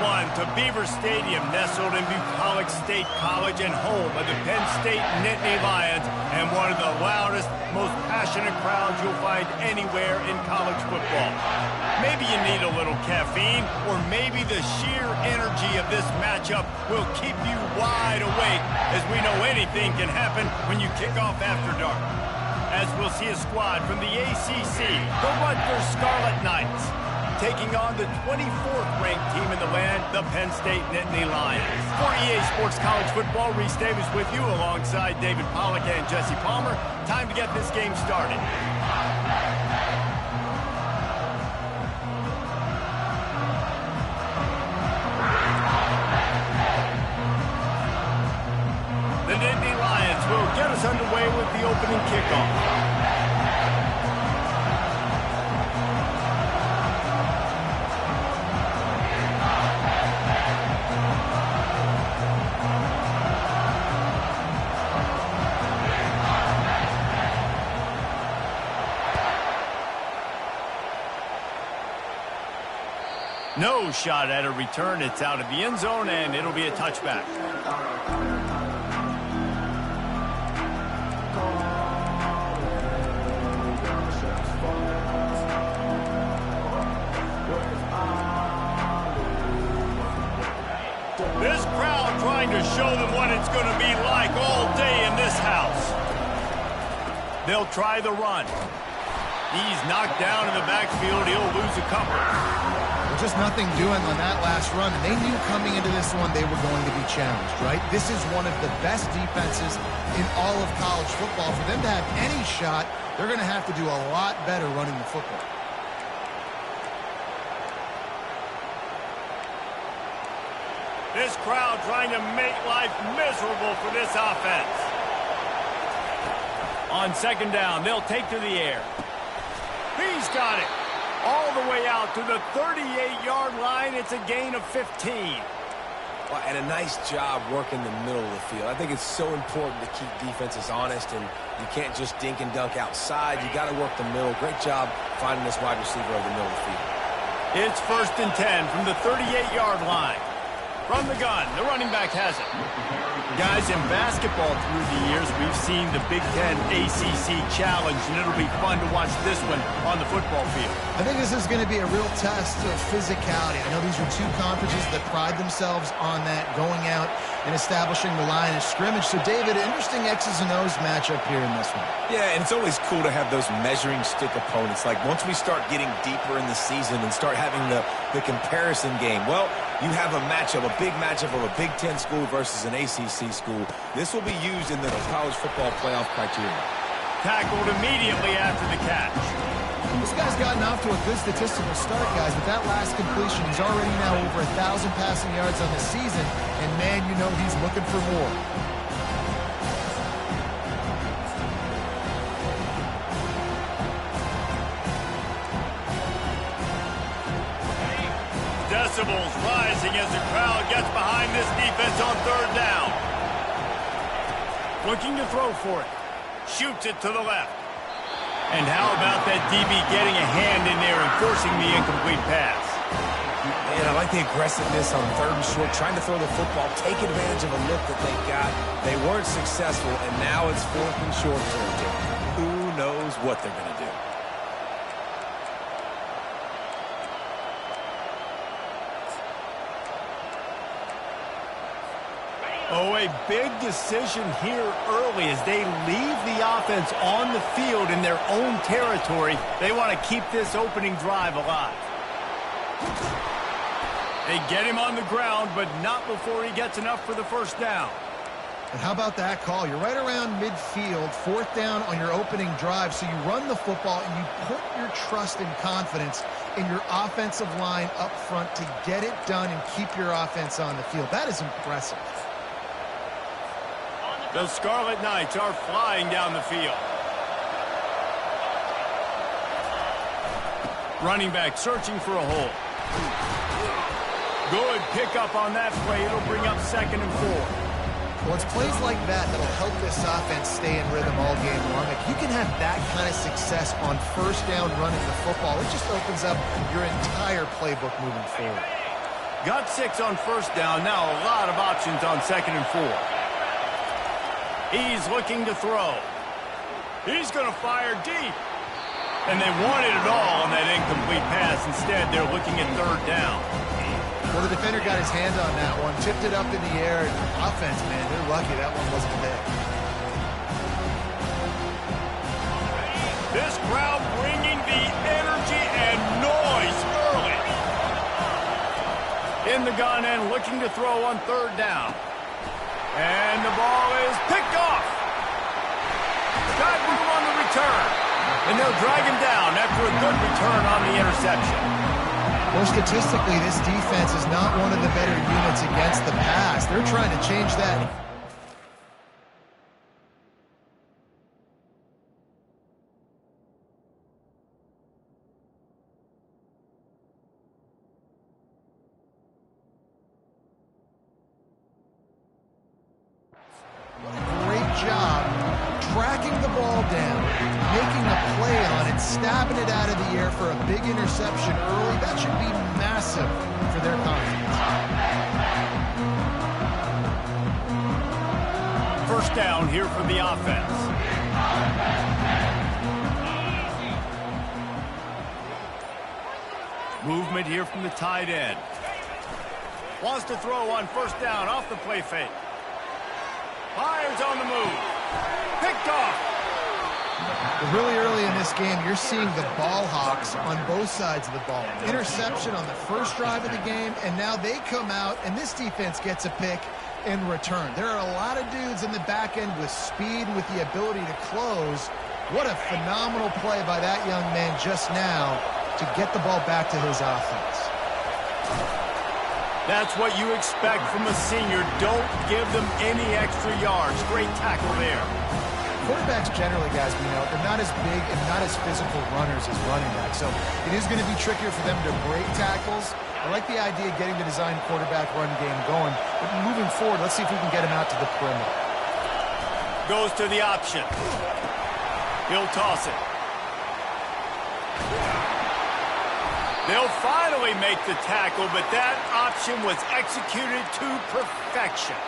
one to Beaver Stadium, nestled in Bucolic State College and home of the Penn State Nittany Lions and one of the loudest, most passionate crowds you'll find anywhere in college football. Maybe you need a little caffeine, or maybe the sheer energy of this matchup will keep you wide awake, as we know anything can happen when you kick off after dark. As we'll see a squad from the ACC, the Rutgers Scarlet Knights, taking on the 24th ranked team in the land, the Penn State Nittany Lions. For EA Sports College Football, Reese Davis with you alongside David Pollack and Jesse Palmer. Time to get this game started. The Nittany Lions will get us underway with the opening kickoff. No shot at a return. It's out of the end zone, and it'll be a touchback. This crowd trying to show them what it's going to be like all day in this house. They'll try the run. He's knocked down in the backfield. He'll lose a couple. Just nothing doing on that last run, and they knew coming into this one they were going to be challenged, right? This is one of the best defenses in all of college football. For them to have any shot, they're going to have to do a lot better running the football. This crowd trying to make life miserable for this offense. On second down, they'll take to the air. He's got it. All the way out to the 38-yard line. It's a gain of 15. Well, and a nice job working the middle of the field. I think it's so important to keep defenses honest, and you can't just dink and dunk outside. You got to work the middle. Great job finding this wide receiver over the middle of the field. It's 1st and 10 from the 38-yard line. From the gun, the running back has it. Guys, in basketball through the years, we've seen the Big Ten ACC Challenge, and it'll be fun to watch this one on the football field. I think this is going to be a real test of physicality. I know these are two conferences that pride themselves on that, going out and establishing the line of scrimmage. So, David, interesting X's and O's matchup here in this one. Yeah, and it's always cool to have those measuring stick opponents. Like, once we start getting deeper in the season and start having the comparison game, well, you have a matchup, a big matchup of a Big Ten school versus an ACC school. This will be used in the college football playoff criteria. Tackled immediately after the catch. This guy's gotten off to a good statistical start, guys. With that last completion, he's already now over 1,000 passing yards on the season. And, man, you know he's looking for more. Decibels rising as the crowd gets behind this defense on 3rd down. Looking to throw for it. Shoots it to the left. And how about that DB getting a hand in there and forcing the incomplete pass? And I like the aggressiveness on 3rd and short, trying to throw the football, take advantage of a look that they got. They weren't successful, and now it's 4th and short territory. Who knows what they're going to do? Oh, a big decision here early as they leave the offense on the field in their own territory. They want to keep this opening drive alive. They get him on the ground, but not before he gets enough for the 1st down. And how about that call? You're right around midfield, 4th down on your opening drive, so you run the football and you put your trust and confidence in your offensive line up front to get it done and keep your offense on the field. That is impressive. The Scarlet Knights are flying down the field. Running back searching for a hole. Good pickup on that play. It'll bring up 2nd and 4. Well, it's plays like that that'll help this offense stay in rhythm all game long. If you can have that kind of success on 1st down running the football, it just opens up your entire playbook moving forward. Got 6 on first down. Now a lot of options on 2nd and 4. He's looking to throw. He's going to fire deep. And they wanted it all on that incomplete pass. Instead, they're looking at 3rd down. Well, the defender got his hand on that one, tipped it up in the air. Offense, man, they're lucky that one wasn't there. This crowd bringing the energy and noise early. In the gun and looking to throw on 3rd down. And the ball is picked off. Got room on the return. And they'll drag him down after a good return on the interception. Well, statistically, this defense is not one of the better units against the pass. They're trying to change that. Great job tracking the ball down, making a play on it, stabbing it out of the air for a big interception early. That should be massive for their confidence. First down here for the offense. Movement here from the tight end. Wants to throw on first down off the play fake. Fires on the move. Picked off. Really early in this game, you're seeing the ball hawks on both sides of the ball. Interception on the first drive of the game, and now they come out, and this defense gets a pick in return. There are a lot of dudes in the back end with speed, with the ability to close. What a phenomenal play by that young man just now to get the ball back to his offense. That's what you expect from a senior. Don't give them any extra yards. Great tackle there. Quarterbacks generally, guys, we know, they're not as big and not as physical runners as running backs. So it is going to be trickier for them to break tackles. I like the idea of getting the design quarterback run game going. But moving forward, let's see if we can get him out to the perimeter. Goes to the option. He'll toss it. They'll finally make the tackle, but that option was executed to perfection.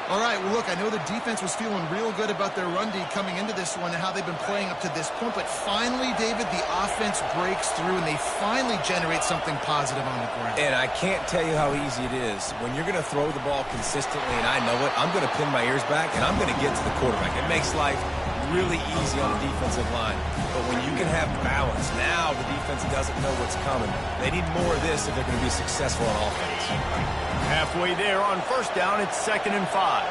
All right, well, look, I know the defense was feeling real good about their run D coming into this one and how they've been playing up to this point, but finally, David, the offense breaks through and they finally generate something positive on the ground. And I can't tell you how easy it is. When you're going to throw the ball consistently, and I know it, I'm going to pin my ears back, and I'm going to get to the quarterback. It makes life really easy on the defensive line. But when you can have balance, now the defense doesn't know what's coming. They need more of this if they're going to be successful on offense. Halfway there on first down, it's 2nd and 5.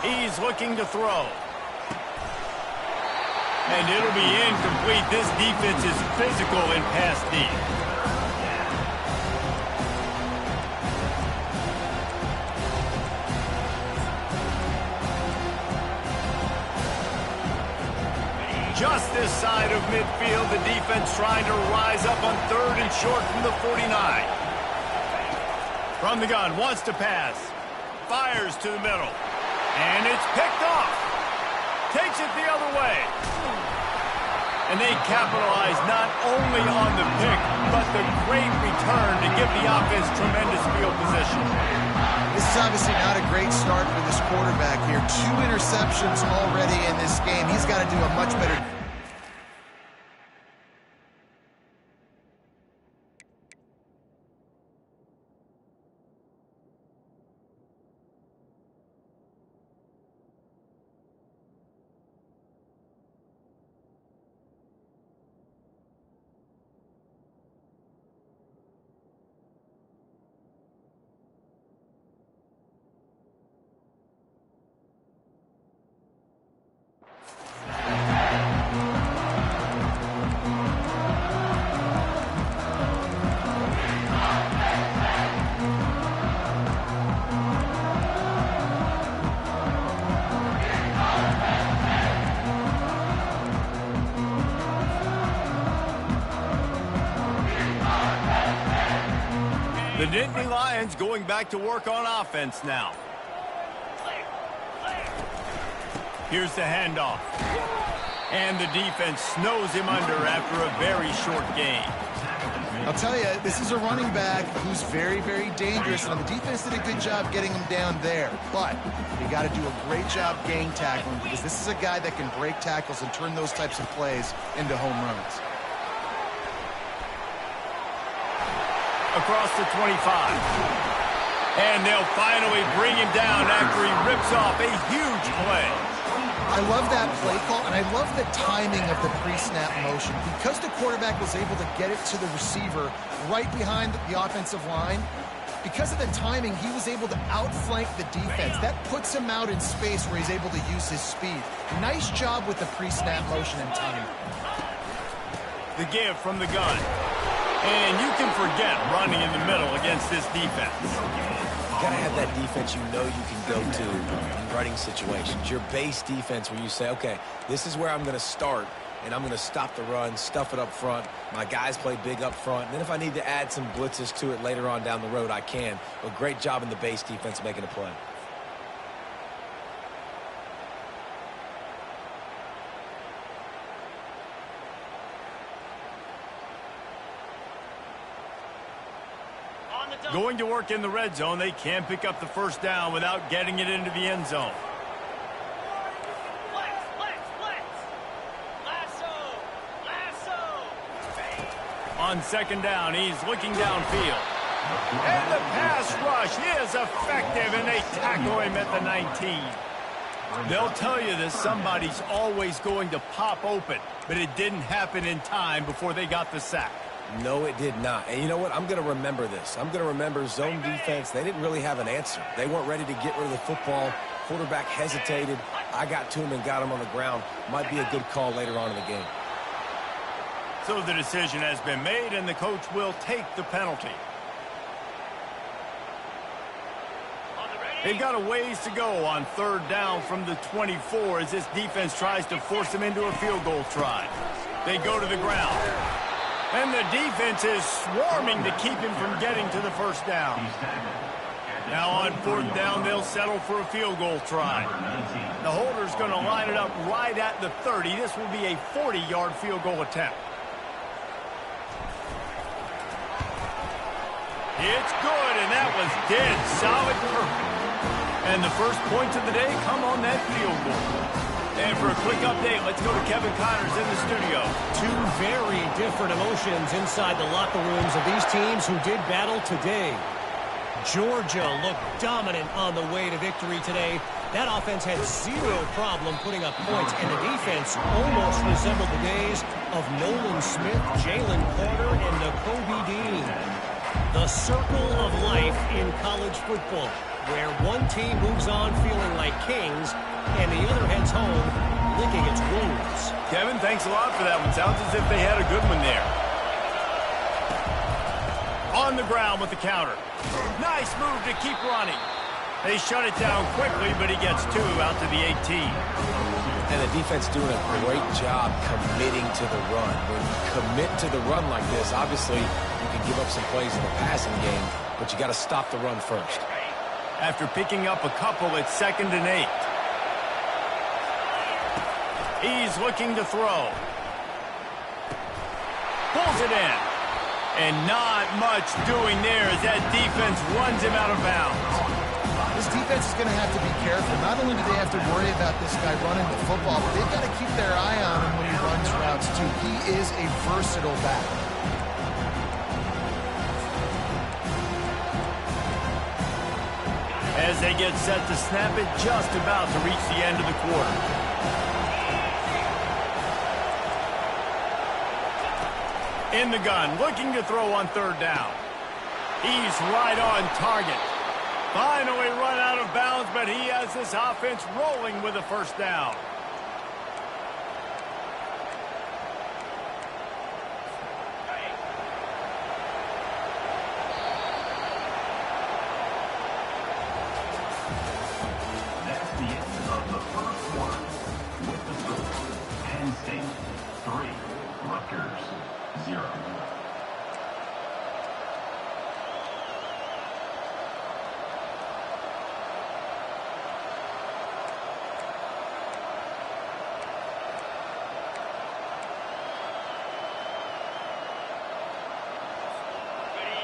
He's looking to throw. And it'll be incomplete. This defense is physical in pass D. Just this side of midfield, the defense trying to rise up on 3rd and short from the 49. From the gun, wants to pass. Fires to the middle. And it's picked off. Takes it the other way. And they capitalize not only on the pick, but the great return to give the offense tremendous field position. This is obviously not a great start for this quarterback here. 2 interceptions already in this game. He's got to do a much better. The Nittany Lions going back to work on offense now. Here's the handoff. And the defense snows him under after a very short gain. I'll tell you, this is a running back who's very, very dangerous, and the defense did a good job getting him down there. But you got to do a great job gang tackling, because this is a guy that can break tackles and turn those types of plays into home runs. Across the 25. And they'll finally bring him down after he rips off a huge play. I love that play call, and I love the timing of the pre-snap motion. Because the quarterback was able to get it to the receiver right behind the offensive line, because of the timing, he was able to outflank the defense. That puts him out in space where he's able to use his speed. Nice job with the pre-snap motion and timing. The give from the gun. And you can forget running in the middle against this defense. You got to have that defense you know you can go to in running situations. Your base defense where you say, okay, this is where I'm going to start, and I'm going to stop the run, stuff it up front. My guys play big up front. And then if I need to add some blitzes to it later on down the road, I can. But great job in the base defense making a play. Going to work in the red zone, they can pick up the first down without getting it into the end zone. On second down, he's looking downfield. And the pass rush is effective, and they tackle him at the 19. They'll tell you that somebody's always going to pop open, but it didn't happen in time before they got the sack. No, it did not. And you know what? I'm going to remember this. I'm going to remember zone defense. They didn't really have an answer. They weren't ready to get rid of the football. Quarterback hesitated. I got to him and got him on the ground. Might be a good call later on in the game. So the decision has been made, and the coach will take the penalty. They've got a ways to go on third down from the 24 as this defense tries to force them into a field goal try. They go to the ground. And the defense is swarming to keep him from getting to the first down. Now on fourth down, they'll settle for a field goal try. The holder's going to line it up right at the 30. This will be a 40-yard field goal attempt. It's good, and that was dead solid perfect. And the first points of the day come on that field goal. And for a quick update, let's go to Kevin Connors in the studio. Two very different emotions inside the locker rooms of these teams who did battle today. Georgia looked dominant on the way to victory today. That offense had zero problem putting up points, and the defense almost resembled the days of Nolan Smith, Jalen Carter, and Nakobe Dean. The circle of life in college football, where one team moves on feeling like kings and the other heads home licking its wounds. Kevin, thanks a lot for that one. Sounds as if they had a good one there. On the ground with the counter. Nice move to keep running. They shut it down quickly, but he gets two out to the 18. And the defense doing a great job committing to the run. When you commit to the run like this, obviously you can give up some plays in the passing game, but you got to stop the run first. After picking up a couple, it's 2nd and 8. He's looking to throw. Pulls it in. And not much doing there as that defense runs him out of bounds. This defense is going to have to be careful. Not only do they have to worry about this guy running the football, but they've got to keep their eye on him when he runs routes, too. He is a versatile back. As they get set to snap it, just about to reach the end of the quarter. In the gun, looking to throw on third down. He's right on target. Finally run out of bounds, but he has this offense rolling with a first down. That's the end of the first quarter. With the score, Penn State 3, Rutgers 0.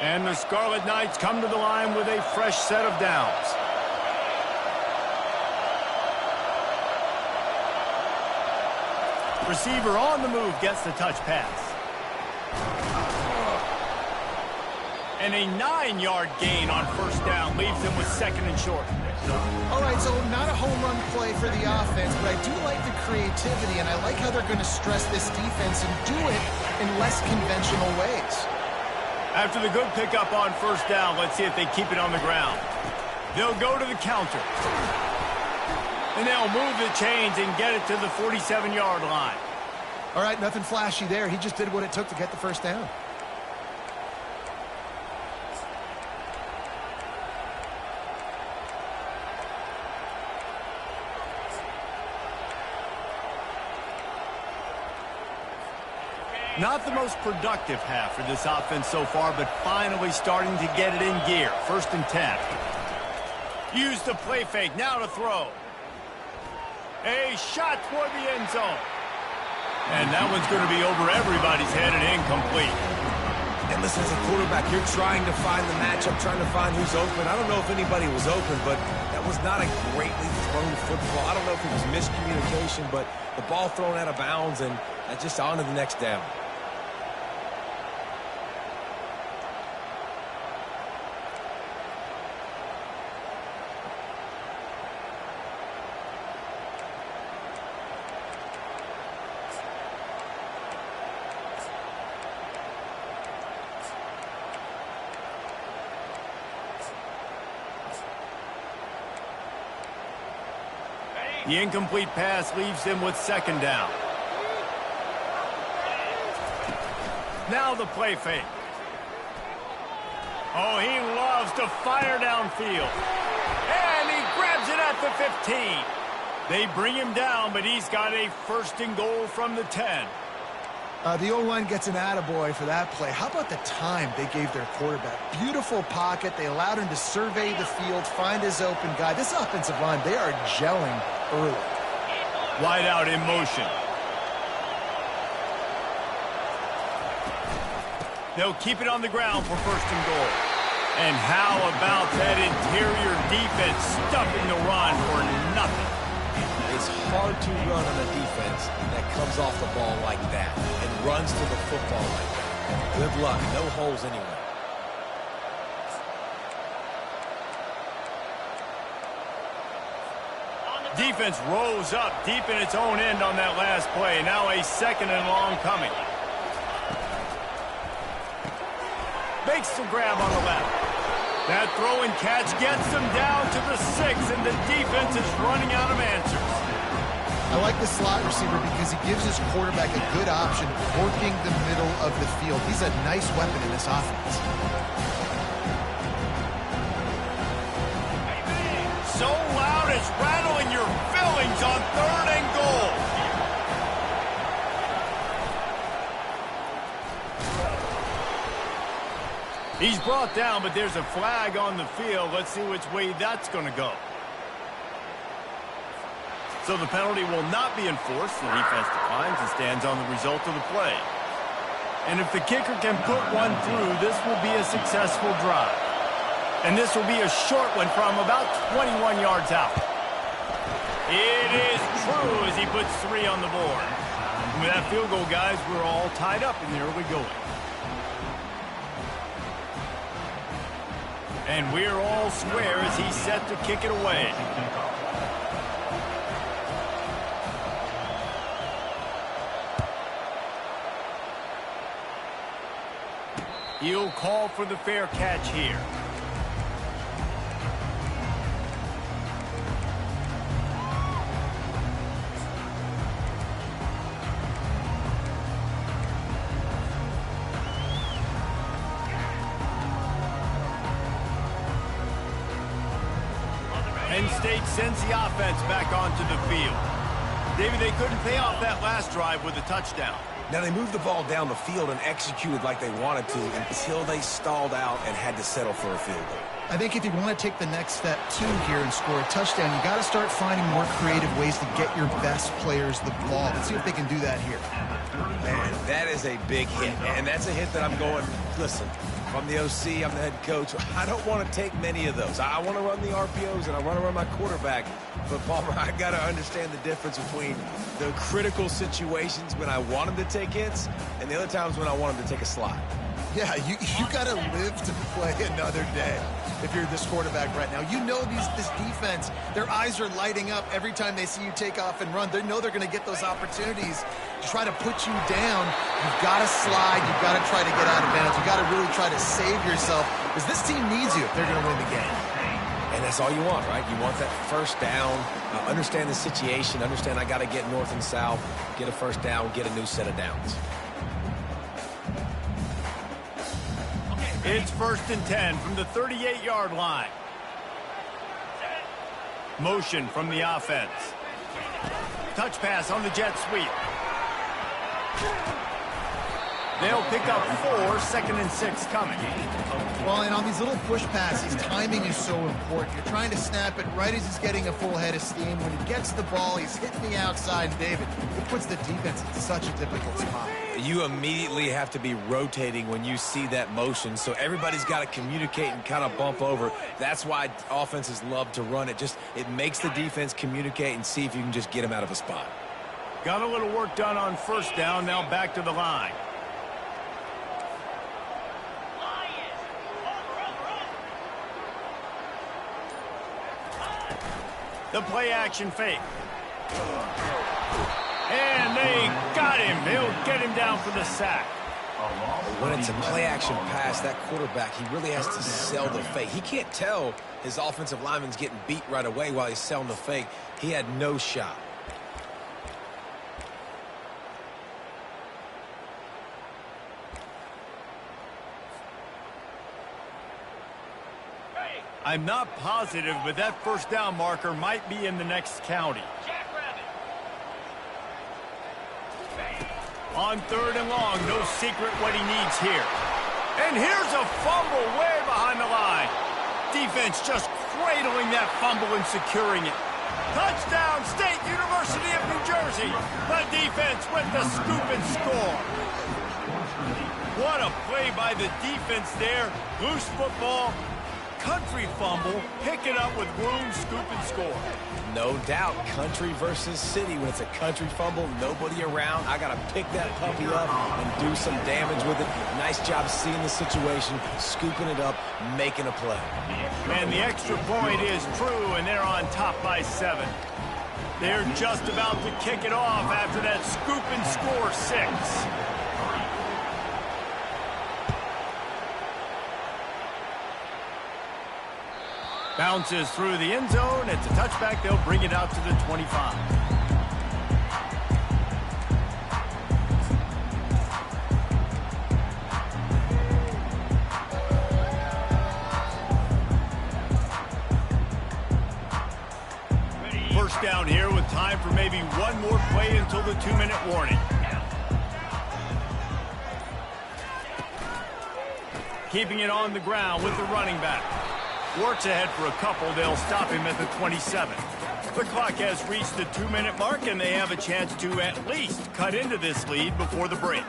And the Scarlet Knights come to the line with a fresh set of downs. Receiver on the move gets the touch pass. And a 9-yard gain on first down leaves them with second and short. All right, so not a home run play for the offense, but I do like the creativity, and I like how they're going to stress this defense and do it in less conventional ways. After the good pickup on first down, let's see if they keep it on the ground. They'll go to the counter. And they'll move the chains and get it to the 47-yard line. All right, nothing flashy there. He just did what it took to get the first down. Not the most productive half for this offense so far, but finally starting to get it in gear. First and 10. Use the play fake, now to throw. A shot toward the end zone. And that one's going to be over everybody's head and incomplete. And listen, as a quarterback, you're trying to find the matchup, trying to find who's open. I don't know if anybody was open, but that was not a greatly thrown football. I don't know if it was miscommunication, but the ball thrown out of bounds and just on to the next down. The incomplete pass leaves them with second down. Now the play fake. Oh, he loves to fire downfield. And he grabs it at the 15. They bring him down, but he's got a first and goal from the 10. The O-line gets an attaboy for that play. How about the time they gave their quarterback? Beautiful pocket. They allowed him to survey the field, find his open guy. This offensive line, they are gelling early. Wide out in motion. They'll keep it on the ground for first and goal. And how about that interior defense stuffing the run for nothing? It's hard to run on a defense that comes off the ball like that and runs to the football like that. Good luck. No holes anyway. Defense rose up deep in its own end on that last play. Now a second and long coming. Makes the grab on the left. That throw and catch gets them down to the 6, and the defense is running out of answers. I like the slot receiver because he gives his quarterback a good option working the middle of the field. He's a nice weapon in this offense. So loud it's rattling your fillings on third and goal. He's brought down, but there's a flag on the field. Let's see which way that's going to go. So the penalty will not be enforced. The defense declines and stands on the result of the play. And if the kicker can put one through, this will be a successful drive. And this will be a short one from about 21 yards out. It is true as he puts 3 on the board. And with that field goal, guys, we're all tied up in the early going. And we're all square as he's set to kick it away. He'll call for the fair catch here. Penn State sends the offense back onto the field. David, they couldn't pay off that last drive with a touchdown. Now, they moved the ball down the field and executed like they wanted to until they stalled out and had to settle for a field goal. I think if you want to take the next step, too, here and score a touchdown, you got to start finding more creative ways to get your best players the ball. Let's see if they can do that here. Man, that is a big hit, and that's a hit that I'm going, listen, I'm the OC, I'm the head coach. I don't want to take many of those. I want to run the RPOs, and I want to run my quarterback. But, Palmer, I got to understand the difference between the critical situations when I want him to take hits and the other times when I want him to take a slide. Yeah, you got to live to play another day if you're this quarterback right now. You know this defense, their eyes are lighting up every time they see you take off and run. They know they're going to get those opportunities to try to put you down. You've got to slide. You've got to try to get out of bounds. You've got to really try to save yourself because this team needs you if they're going to win the game. And that's all you want, right? You want that first down, understand the situation, understand I got to get north and south, get a first down, get a new set of downs. It's 1st and 10 from the 38-yard line. Motion from the offense. Touch pass on the jet sweep. They'll pick up 4, 2nd and 6 coming. Well, and on these little push passes, timing is so important. You're trying to snap it right as he's getting a full head of steam. When he gets the ball, he's hitting the outside. And David, it puts the defense in such a difficult spot. You immediately have to be rotating when you see that motion, so everybody's got to communicate and kind of bump over. That's why offenses love to run it. It makes the defense communicate and see if you can just get them out of a spot. Got a little work done on 1st down, now back to the line. The play-action fake. And they got him. He'll get him down for the sack. When it's a play-action pass, that quarterback, he really has to sell the fake. He can't tell his offensive lineman's getting beat right away while he's selling the fake. He had no shot. I'm not positive, but that 1st down marker might be in the next county. On 3rd and long, no secret what he needs here. And here's a fumble way behind the line. Defense just cradling that fumble and securing it. Touchdown, State University of New Jersey. The defense with the scoop and score. What a play by the defense there. Loose football. Country fumble, pick it up with room, scoop, and score. No doubt, country versus city. When it's a country fumble, nobody around. I got to pick that puppy up and do some damage with it. Nice job seeing the situation, scooping it up, making a play. And the extra point is true, and they're on top by 7. They're just about to kick it off after that scoop and score 6. Bounces through the end zone. It's a touchback. They'll bring it out to the 25. First down here with time for maybe one more play until the 2-minute warning. Keeping it on the ground with the running back. Works ahead for a couple. They'll stop him at the 27. The clock has reached the 2-minute mark, and they have a chance to at least cut into this lead before the break.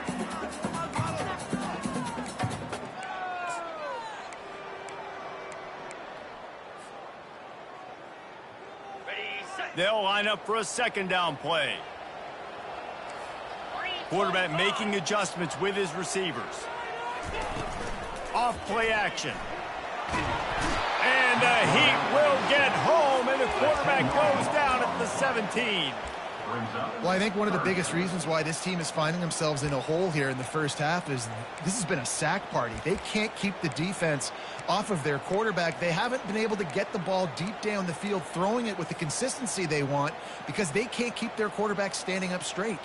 They'll line up for a 2nd down play. Quarterback making adjustments with his receivers. Off play action. And the Heat will get home, and the quarterback goes down at the 17. Well, I think one of the biggest reasons why this team is finding themselves in a hole here in the first half is this has been a sack party. They can't keep the defense off of their quarterback. They haven't been able to get the ball deep down the field, throwing it with the consistency they want because they can't keep their quarterback standing up straight.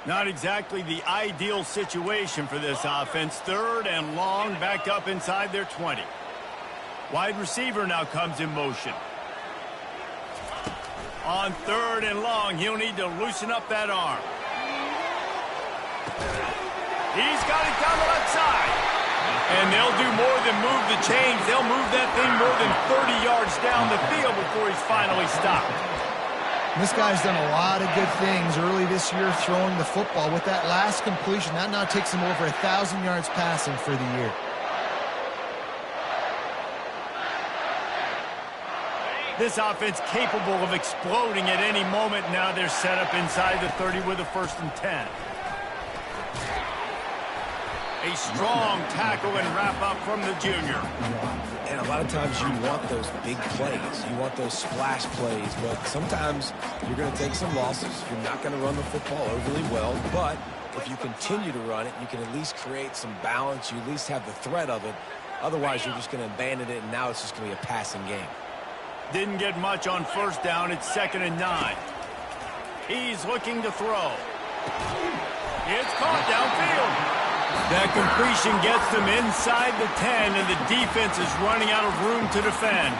Not exactly the ideal situation for this offense. 3rd and long, back up inside their 20. Wide receiver now comes in motion. On 3rd and long, he'll need to loosen up that arm. He's got it down the left side. And they'll do more than move the chains. They'll move that thing more than 30 yards down the field before he's finally stopped. This guy's done a lot of good things early this year throwing the football. With that last completion, that now takes him over 1,000 yards passing for the year. This offense capable of exploding at any moment. Now they're set up inside the 30 with a 1st and 10. A strong tackle and wrap-up from the junior. And a lot of times you want those big plays. You want those splash plays. But sometimes you're going to take some losses. You're not going to run the football overly well. But if you continue to run it, you can at least create some balance. You at least have the threat of it. Otherwise, you're just going to abandon it, and now it's just going to be a passing game. Didn't get much on 1st down. It's 2nd and 9. He's looking to throw. It's caught downfield. That completion gets them inside the 10, and the defense is running out of room to defend.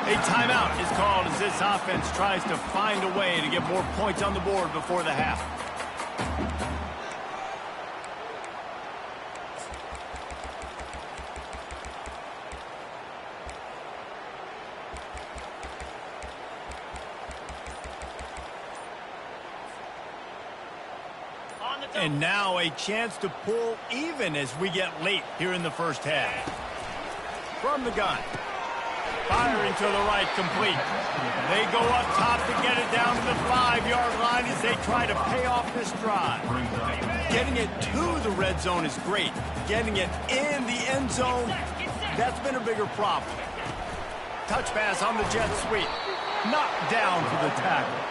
A timeout is called as this offense tries to find a way to get more points on the board before the half. And now a chance to pull even as we get late here in the 1st half. From the gun. Firing to the right, complete. They go up top to get it down to the 5-yard line as they try to pay off this drive. Getting it to the red zone is great. Getting it in the end zone, that's been a bigger problem. Touch pass on the jet sweep. Knocked down for the tackle.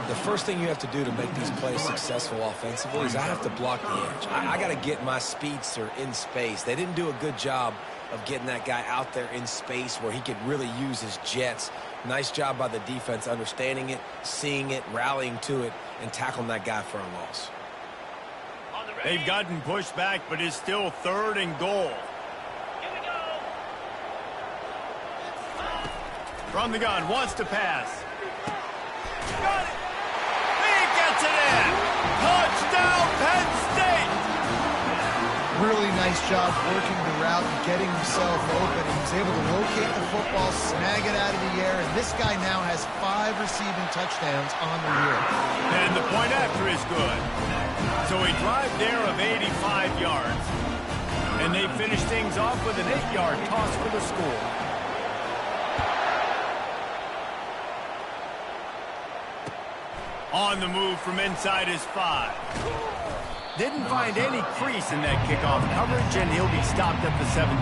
The first thing you have to do to make these plays successful offensively is I have to block the edge. I got to get my speedster in space. They didn't do a good job of getting that guy out there in space where he could really use his jets. Nice job by the defense understanding it, seeing it, rallying to it, and tackling that guy for a loss. They've gotten pushed back, but it's still 3rd and goal. From the gun, wants to pass. Got it. He gets it in. Touchdown, Penn State. Really nice job working the route and getting himself open. He was able to locate the football, snag it out of the air, and this guy now has 5 receiving touchdowns on the year. And the point after is good. So a drive there of 85 yards. And they finish things off with an 8-yard toss for the score. On the move from inside his 5. Didn't find any crease in that kickoff coverage, and he'll be stopped at the 17.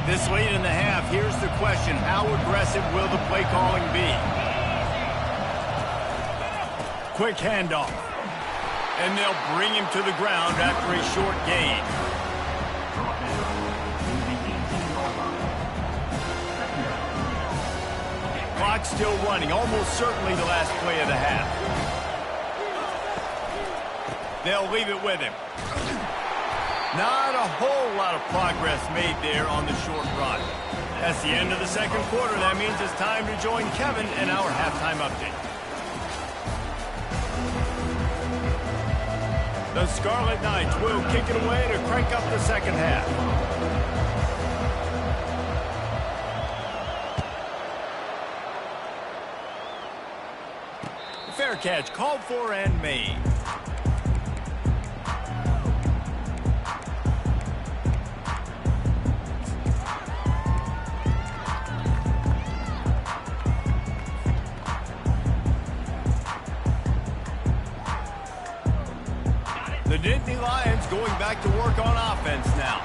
This late in the half, here's the question. How aggressive will the play calling be? Quick handoff. And they'll bring him to the ground after a short gain. Clock still running, almost certainly the last play of the half. They'll leave it with him. Not a whole lot of progress made there on the short run. That's the end of the 2nd quarter. That means it's time to join Kevin in our halftime update. The Scarlet Knights will kick it away to crank up the 2nd half. Fair catch called for and made. The Nittany Lions going back to work on offense now.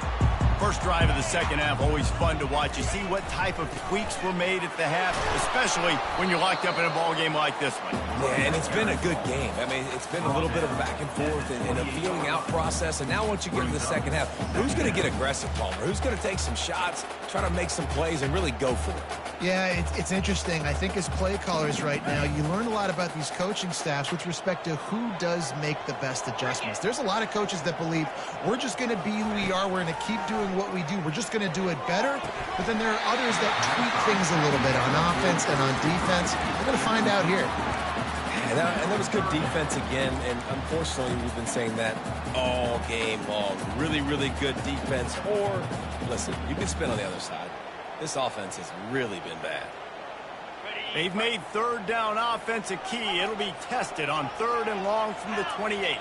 First drive of the second half, always fun to watch. You see what type of tweaks were made at the half, especially when you're locked up in a ball game like this one. Yeah, and it's been a good game. I mean, it's been a little bit of back and forth and a feeling out process. And now once you get to the second half, who's going to get aggressive, Palmer? Who's going to take some shots, try to make some plays, and really go for it? Yeah, it's interesting. I think as play callers right now, you learn a lot about these coaching staffs with respect to who does make the best adjustments. There's a lot of coaches that believe we're just going to be who we are. We're going to keep doing what we do. We're just going to do it better. But then there are others that tweak things a little bit on offense and on defense. We're going to find out here. And that was good defense again, and unfortunately we've been saying that all game long. Really, really good defense. Or, listen, you can spin on the other side. This offense has really been bad. They've made third down offense a key. It'll be tested on 3rd and long from the 28.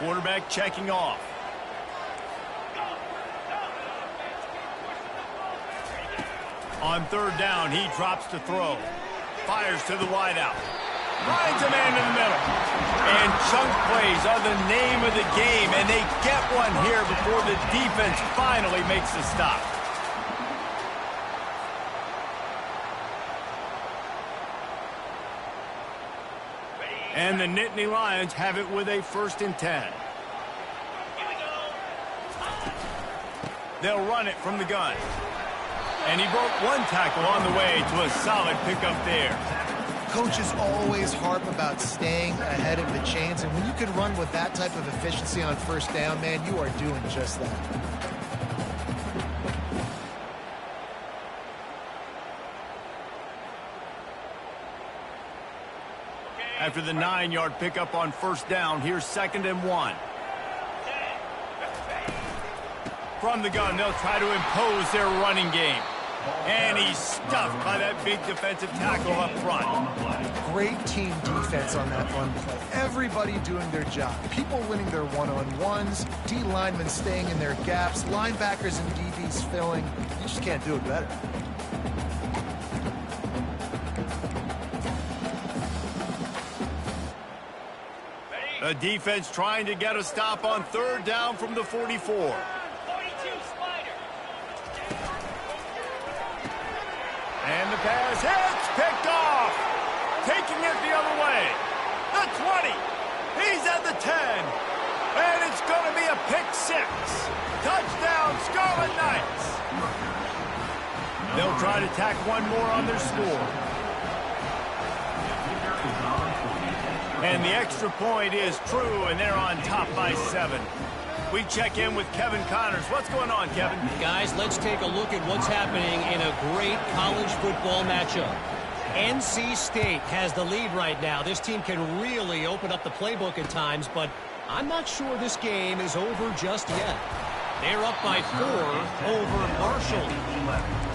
Quarterback checking off. On 3rd down, he drops to throw. Fires to the wideout. Finds a man in the middle. And chunk plays are the name of the game, and they get one here before the defense finally makes the stop. And the Nittany Lions have it with a 1st and 10. They'll run it from the gun. And he broke one tackle on the way to a solid pickup there. Coaches always harp about staying ahead of the chains, and when you can run with that type of efficiency on 1st down, man, you are doing just that. After the 9-yard pickup on 1st down, here's 2nd and 1. From the gun, they'll try to impose their running game. And he's stuffed by that big defensive tackle up front. Great team defense on that run play. Everybody doing their job. People winning their one-on-ones, D linemen staying in their gaps, linebackers and DBs filling. You just can't do it better. The defense trying to get a stop on 3rd down from the 44. And the pass hits, picked off. Taking it the other way. The 20. He's at the 10. And it's going to be a pick 6. Touchdown, Scarlet Knights. They'll try to tack one more on their score. And the extra point is true, and they're on top by 7. We check in with Kevin Connors. What's going on, Kevin? Guys, let's take a look at what's happening in a great college football matchup. NC State has the lead right now. This team can really open up the playbook at times, but I'm not sure this game is over just yet. They're up by 4 over Marshall.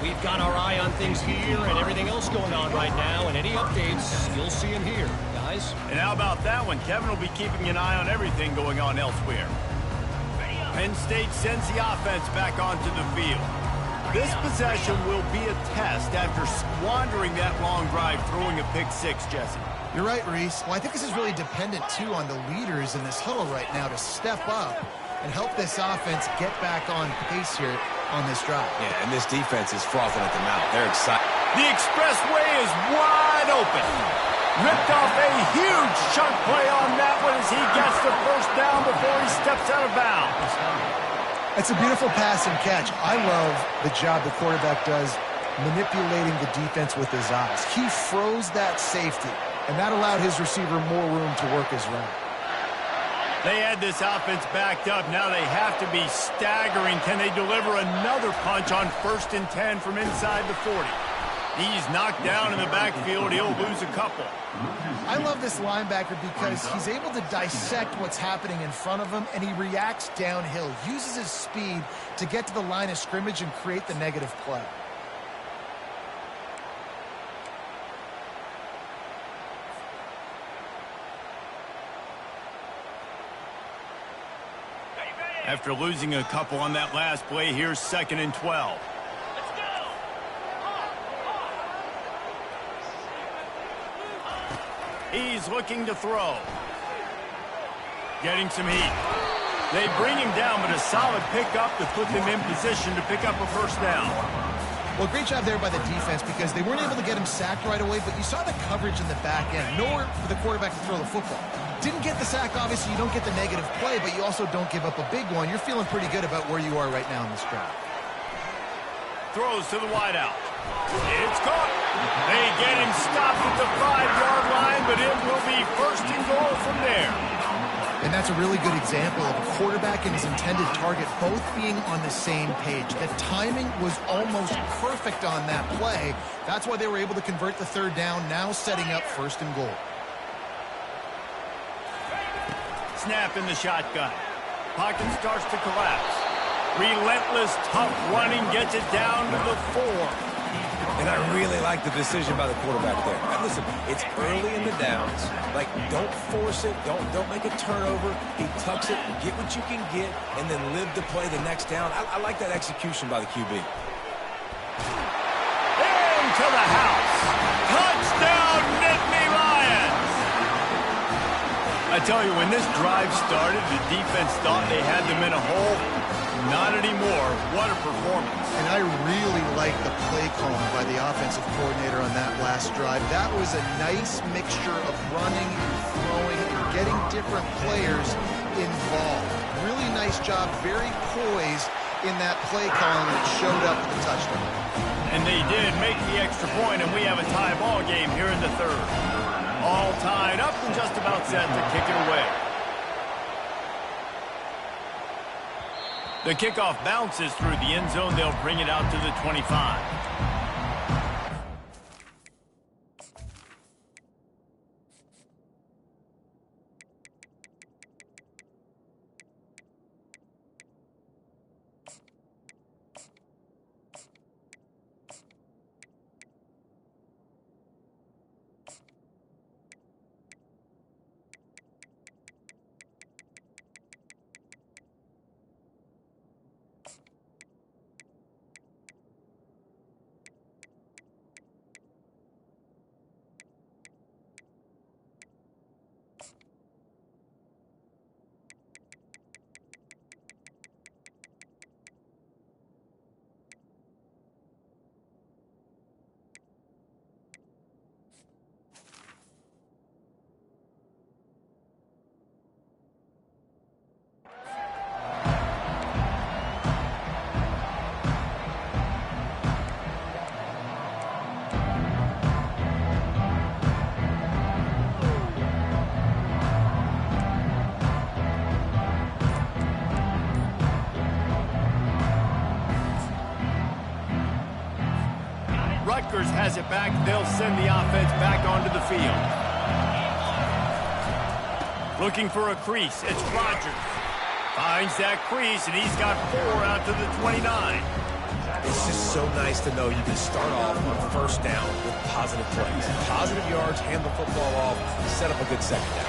We've got our eye on things here and everything else going on right now, and any updates, you'll see them here, guys. And how about that one? Kevin will be keeping an eye on everything going on elsewhere. Penn State sends the offense back onto the field. This possession will be a test after squandering that long drive, throwing a pick 6, Jesse. You're right, Reese. Well, I think this is really dependent, too, on the leaders in this huddle right now to step up and help this offense get back on pace here on this drive. Yeah, and this defense is frothing at the mouth. They're excited. The expressway is wide open. Ripped off a huge chunk play on that one as he gets the 1st down before he steps out of bounds. It's a beautiful pass and catch. I love the job the quarterback does manipulating the defense with his eyes. He froze that safety, and that allowed his receiver more room to work his route. They had this offense backed up. Now they have to be staggering. Can they deliver another punch on 1st and 10 from inside the 40? He's knocked down in the backfield. He'll lose a couple. I love this linebacker because he's able to dissect what's happening in front of him, and he reacts downhill, uses his speed to get to the line of scrimmage and create the negative play. After losing a couple on that last play, here's 2nd and 12. He's looking to throw. Getting some heat. They bring him down, but a solid pickup to put them in position to pick up a first down. Well, great job there by the defense because they weren't able to get him sacked right away, but you saw the coverage in the back end. Nowhere for the quarterback to throw the football. Didn't get the sack, obviously. You don't get the negative play, but you also don't give up a big one. You're feeling pretty good about where you are right now in this drive. Throws to the wideout. It's caught. They get him stopped at the 5-yard line, but it will be first and goal from there. And that's a really good example of a quarterback and his intended target both being on the same page. The timing was almost perfect on that play. That's why they were able to convert the third down, now setting up first and goal. Snap in the shotgun. Pocket starts to collapse. Relentless, tough running gets it down to the 4. And I really like the decision by the quarterback there. Now, listen, it's early in the downs. Like, don't force it. Don't make a turnover. He tucks it, get what you can get, and then live to play the next down. I like that execution by the QB. Into the house. Touchdown, Nittany Lions! I tell you, when this drive started, the defense thought they had them in a hole. Not anymore. What a performance. And I really like the play calling by the offensive coordinator on that last drive. That was a nice mixture of running and throwing and getting different players involved. Really nice job, very poised in that play calling, and it showed up with the touchdown. And they did make the extra point, and we have a tie ball game here in the third. All tied up and just about set to kick it away. The kickoff bounces through the end zone. They'll bring it out to the 25. Rutgers has it back. They'll send the offense back onto the field. Looking for a crease. It's Rodgers. Finds that crease, and he's got 4 out to the 29. It's just so nice to know you can start off on first down with positive plays. Positive yards, hand the football off, set up a good second down.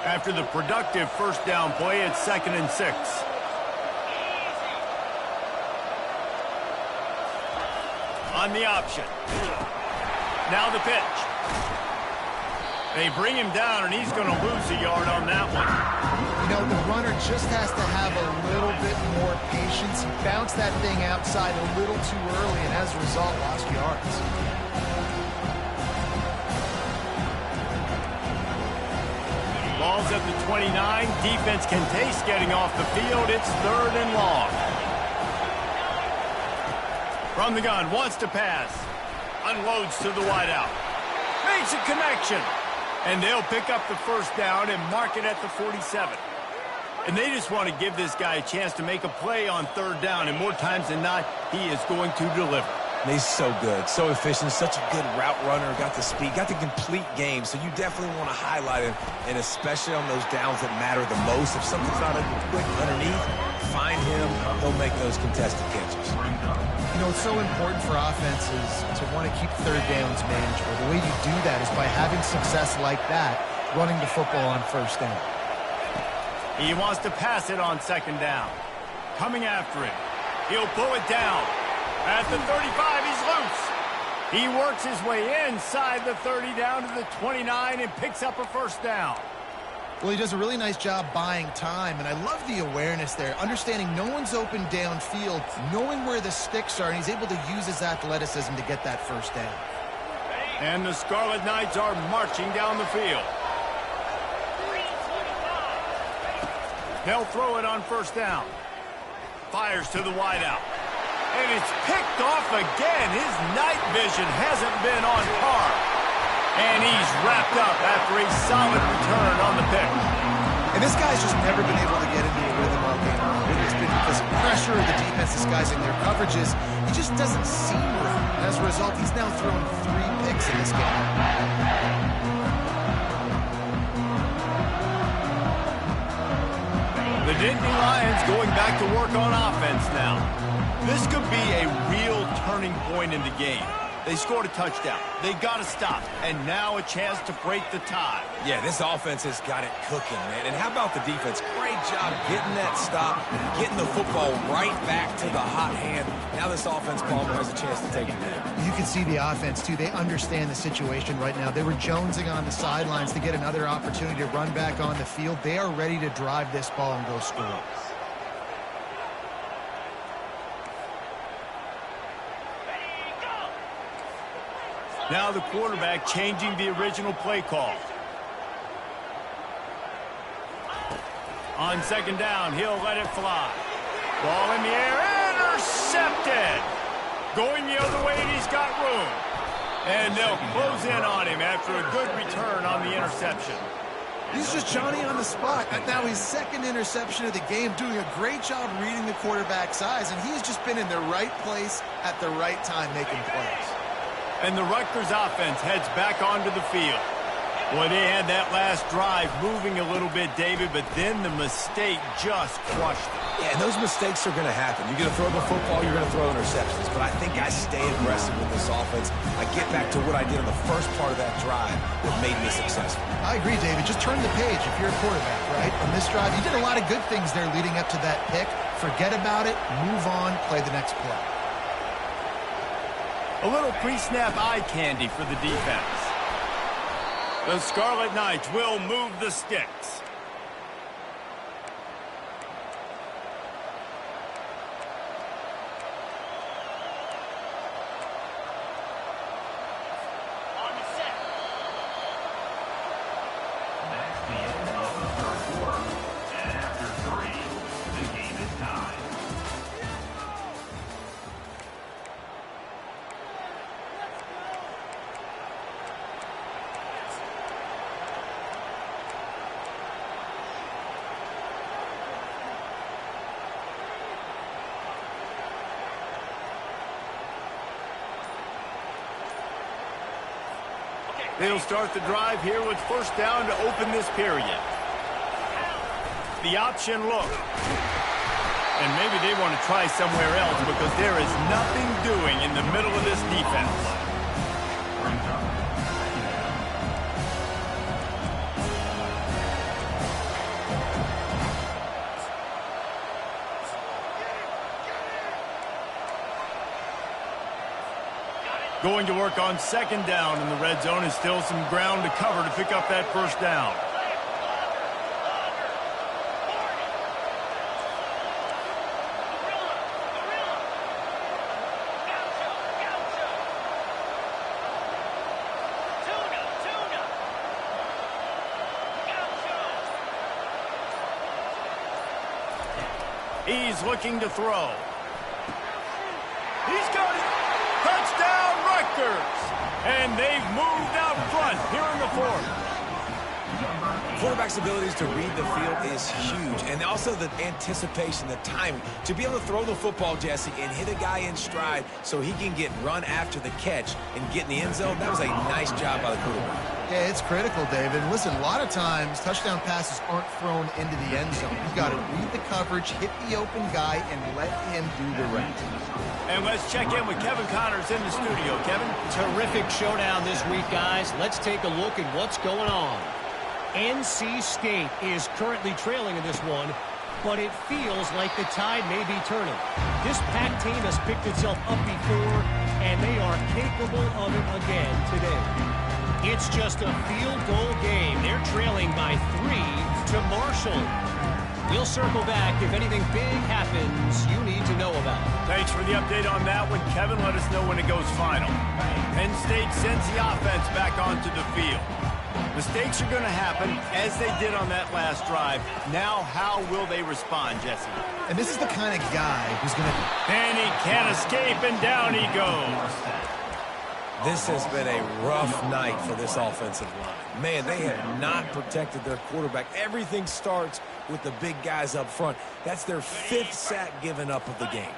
After the productive first down play, it's 2nd and 6. On the option. Now the pitch. They bring him down, and he's going to lose a yard on that one. You know, the runner just has to have a little bit more patience. He bounced that thing outside a little too early, and as a result, lost yards. Ball's at the 29. Defense can taste getting off the field. It's 3rd and long. From the gun, wants to pass. Unloads to the wideout. Makes a connection. And they'll pick up the first down and mark it at the 47. And they just want to give this guy a chance to make a play on 3rd down. And more times than not, he is going to deliver. He's so good, so efficient, such a good route runner, got the speed, got the complete game. So you definitely want to highlight him, and especially on those downs that matter the most. If something's not quick underneath, find him. He'll make those contested catches. You know, it's so important for offenses to want to keep 3rd downs manageable. The way you do that is by having success like that, running the football on 1st down. He wants to pass it on 2nd down. Coming after it. He'll pull it down. At the 35, he's loose. He works his way inside the 30 down to the 29 and picks up a first down. Well, he does a really nice job buying time, and I love the awareness there, understanding no one's open downfield, knowing where the sticks are, and he's able to use his athleticism to get that first down. And the Scarlet Knights are marching down the field. They'll throw it on first down. Fires to the wideout. And it's picked off again. His night vision hasn't been on par. And he's wrapped up after a solid return on the pick. And this guy's just never been able to get into a rhythm all game long. Whether it's been because of pressure or the defense disguising their coverages, he just doesn't seem right. As a result, he's now thrown 3 picks in this game. The Nittany Lions going back to work on offense now. This could be a real turning point in the game. They scored a touchdown. They got to stop. And now a chance to break the tie. Yeah, this offense has got it cooking, man. And how about the defense? Great job getting that stop, getting the football right back to the hot hand. Now this offense, Palmer, has a chance to take it down. You can see the offense, too. They understand the situation right now. They were jonesing on the sidelines to get another opportunity to run back on the field. They are ready to drive this ball and go score. Now the quarterback changing the original play call. On second down, he'll let it fly. Ball in the air, intercepted. Going the other way, and he's got room. And they'll close in on him after a good return on the interception. He's just Johnny on the spot. Now his second interception of the game, doing a great job reading the quarterback's eyes, and he's just been in the right place at the right time making plays. And the Rutgers offense heads back onto the field. Boy, they had that last drive moving a little bit, David, but then the mistake just crushed them. Yeah, and those mistakes are going to happen. You're going to throw the football, you're going to throw interceptions. But I think I stay aggressive with this offense. I get back to what I did on the first part of that drive that made me successful. I agree, David. Just turn the page if you're a quarterback, right? On this drive, you did a lot of good things there leading up to that pick. Forget about it, move on, play the next play. A little pre-snap eye candy for the defense. The Scarlet Knights will move the sticks. That's the end of the third quarter. And after 3, the game is tied. They'll start the drive here with first down to open this period. The option look. And maybe they want to try somewhere else because there is nothing doing in the middle of this defense. Brings up second down. Going to work on second down in the red zone is still some ground to cover to pick up that first down. He's looking to throw. He's got it. Touchdown, Rutgers! And they've moved out front here in the fourth. Quarterback's abilities to read the field is huge, and also the anticipation, the timing. To be able to throw the football, Jesse, and hit a guy in stride so he can get run after the catch and get in the end zone, that was a nice job by the quarterback. Yeah, it's critical, David. Listen, a lot of times touchdown passes aren't thrown into the end zone. You've got to read the coverage, hit the open guy, and let him do the rest. And let's check in with Kevin Connors in the studio. Kevin? Terrific showdown this week, guys. Let's take a look at what's going on. NC State is currently trailing in this one but it feels like the tide may be turning. This Pack team has picked itself up before, and they are capable of it again today. It's just a field goal game. They're trailing by 3 to Marshall. We'll circle back if anything big happens you need to know about. Thanks for the update on that one, Kevin. Let us know when it goes final. Penn State sends the offense back onto the field. Mistakes are going to happen, as they did on that last drive. Now, how will they respond, Jesse? And this is the kind of guy who's going to... And he can't escape, and down he goes. This has been a rough night for this offensive line. Man, they have not protected their quarterback. Everything starts with the big guys up front. That's their 5th sack given up of the game.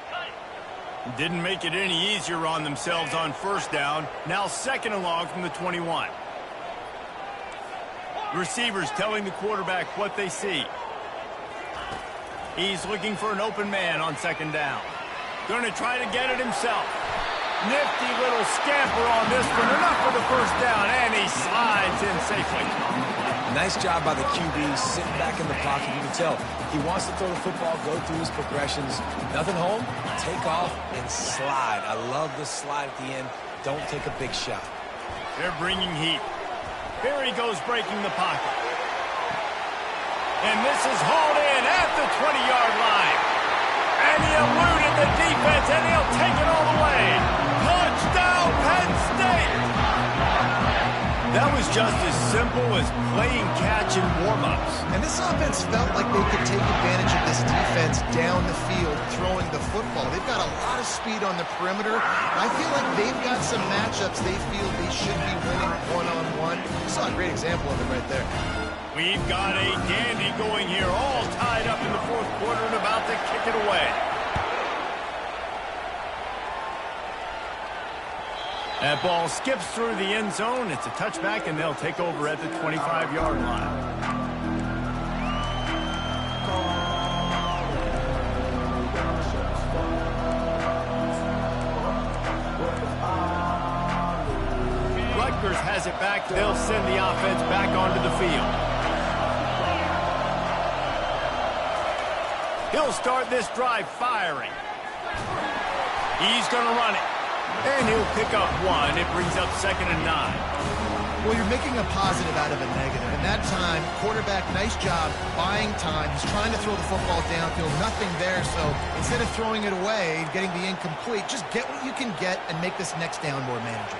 Didn't make it any easier on themselves on first down. Now 2nd and long from the 21. Receivers telling the quarterback what they see. He's looking for an open man on 2nd down. Going to try to get it himself. Nifty little scamper on this one. Enough for the first down, and he slides in safely. Nice job by the QB, sitting back in the pocket. You can tell he wants to throw the football, go through his progressions. Nothing home, take off, and slide. I love the slide at the end. Don't take a big shot. They're bringing heat. Here he goes breaking the pocket. And this is hauled in at the 20-yard line. And he eluded the defense, and he'll take it all the way. Touchdown, Penn State! That was just as simple as playing catch in warm-ups. And this offense felt like they could take advantage of this defense down the field throwing the football. They've got a lot of speed on the perimeter. I feel like they've got some matchups they feel they should be winning one-on-one. You saw a great example of it right there. We've got a dandy going here, all tied up in the 4th quarter and about to kick it away. That ball skips through the end zone. It's a touchback, and they'll take over at the 25-yard line. Rutgers has it back. They'll send the offense back onto the field. He'll start this drive firing. He's going to run it. And he'll pick up 1. It brings up 2nd and 9. Well, you're making a positive out of a negative. And that time, quarterback, nice job buying time. He's trying to throw the football downfield. Nothing there. So instead of throwing it away, getting the incomplete, just get what you can get and make this next down more manageable.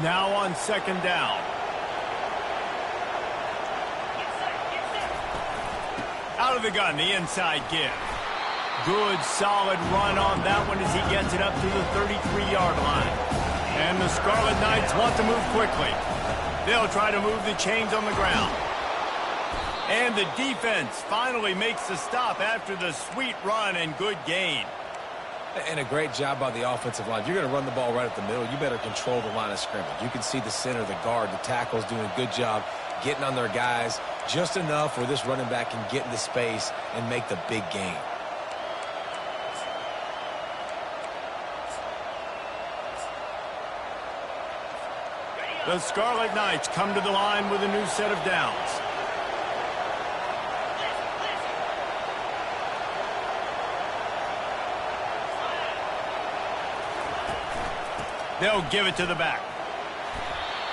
Now on 2nd down. Out of the gun, the inside give. Good, solid run on that one as he gets it up to the 33-yard line. And the Scarlet Knights want to move quickly. They'll try to move the chains on the ground. And the defense finally makes the stop after the sweet run and good gain. And a great job by the offensive line. If you're going to run the ball right at the middle, you better control the line of scrimmage. You can see the center, the guard, the tackles doing a good job getting on their guys just enough where this running back can get into space and make the big gain. The Scarlet Knights come to the line with a new set of downs. They'll give it to the back.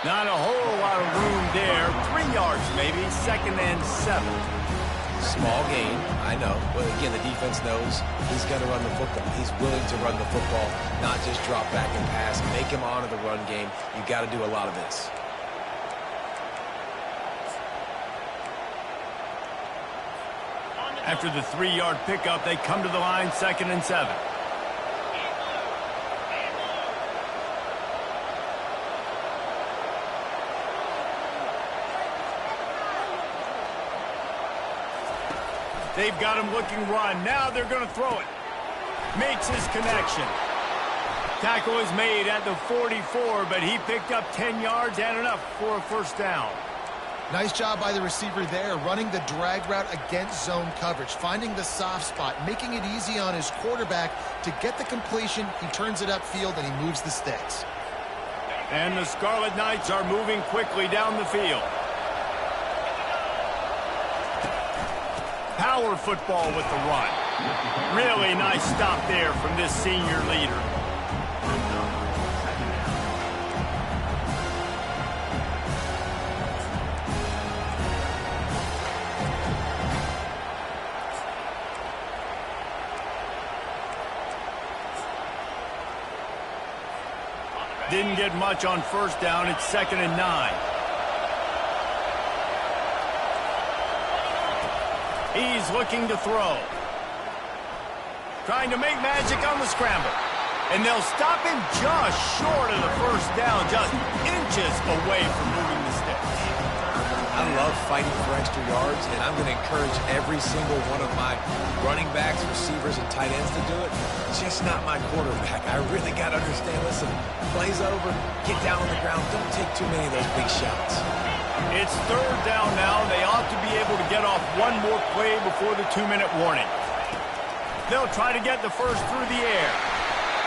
Not a whole lot of room there. 3 yards maybe. 2nd and 7. Small gain, I know. But again, the defense knows he's going to run the football. He's willing to run the football, not just drop back and pass. Make him honor the run game. You got to do a lot of this. After the 3-yard pickup, they come to the line 2nd and 7. They've got him looking run. Now they're going to throw it. Makes his connection. Tackle is made at the 44, but he picked up 10 yards and enough for a first down. Nice job by the receiver there, running the drag route against zone coverage, finding the soft spot, making it easy on his quarterback to get the completion. He turns it upfield, and he moves the sticks. And the Scarlet Knights are moving quickly down the field. Power football with the run. Really nice stop there from this senior leader. Didn't get much on first down. It's 2nd and 9. He's looking to throw. Trying to make magic on the scramble. And they'll stop him just short of the first down, just inches away from moving the sticks. I love fighting for extra yards, and I'm going to encourage every single one of my running backs, receivers, and tight ends to do it. Just not my quarterback. I really got to understand, listen, play's over, get down on the ground, don't take too many of those big shots. It's 3rd down now. They ought to be able to get off one more play before the 2-minute warning. They'll try to get the first through the air.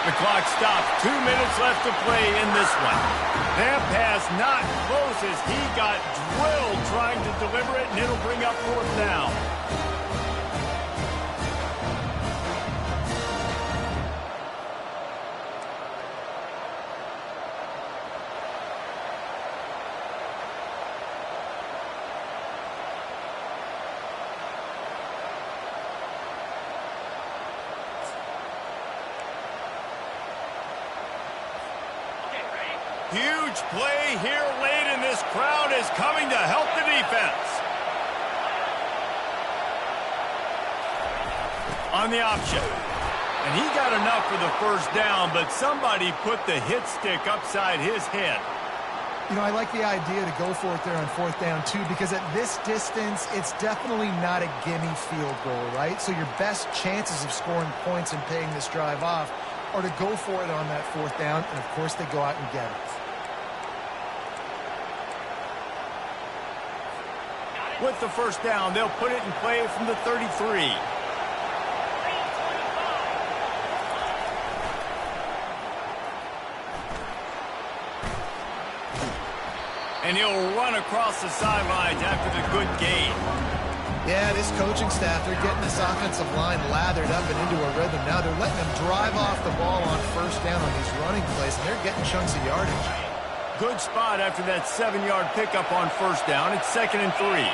The clock stops. 2 minutes left to play in this one. That pass not close as he got drilled trying to deliver it, and it'll bring up 4th down. Huge play here late, and this crowd is coming to help the defense. On the option. And he got enough for the first down, but somebody put the hit stick upside his head. You know, I like the idea to go for it there on 4th down, too, because at this distance, it's definitely not a gimme field goal, right? So your best chances of scoring points and paying this drive off are to go for it on that 4th down, and, of course, they go out and get it. With the first down, they'll put it in play from the 33. And he'll run across the sidelines after the good gain. Yeah, this coaching staff, they're getting this offensive line lathered up and into a rhythm. Now they're letting them drive off the ball on first down on these running plays, and they're getting chunks of yardage. Good spot after that 7-yard pickup on first down. It's 2nd and 3.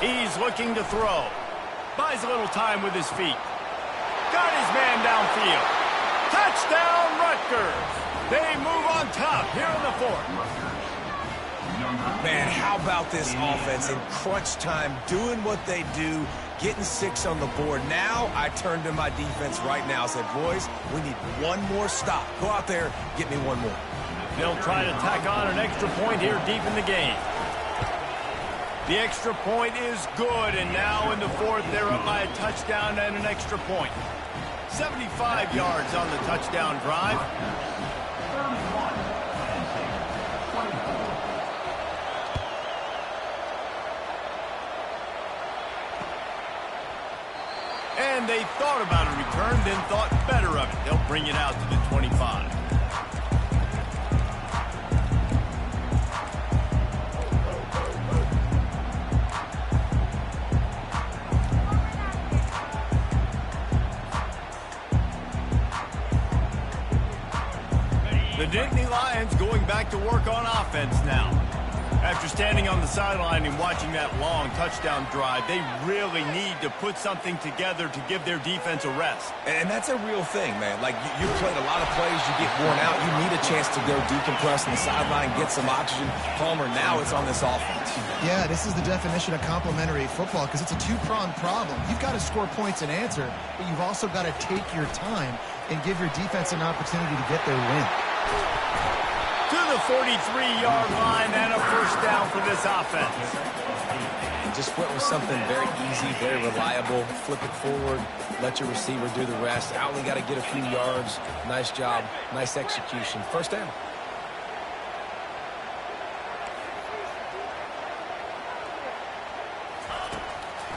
He's looking to throw. Buys a little time with his feet. Got his man downfield. Touchdown, Rutgers. They move on top here in the 4th. Man, how about this offense in crunch time, doing what they do, getting 6 on the board. Now I turn to my defense right now and say, boys, we need one more stop. Go out there, get me one more. They'll try to tack on an extra point here deep in the game. The extra point is good, and now in the 4th, they're up by a touchdown and an extra point. 75 yards on the touchdown drive. And they thought about a return, then thought better of it. They'll bring it out to the 25. The Nittany Lions going back to work on offense now. After standing on the sideline and watching that long touchdown drive, they really need to put something together to give their defense a rest. And that's a real thing, man. Like, you played a lot of plays, you get worn out, you need a chance to go decompress on the sideline, get some oxygen. Palmer, now it's on this offense. Yeah, this is the definition of complementary football because it's a two-pronged problem. You've got to score points and answer, but you've also got to take your time and give your defense an opportunity to get their win. To the 43-yard line and a first down for this offense. Just went with something very easy, very reliable. Flip it forward, let your receiver do the rest. I only got to get a few yards. Nice job, nice execution. First down.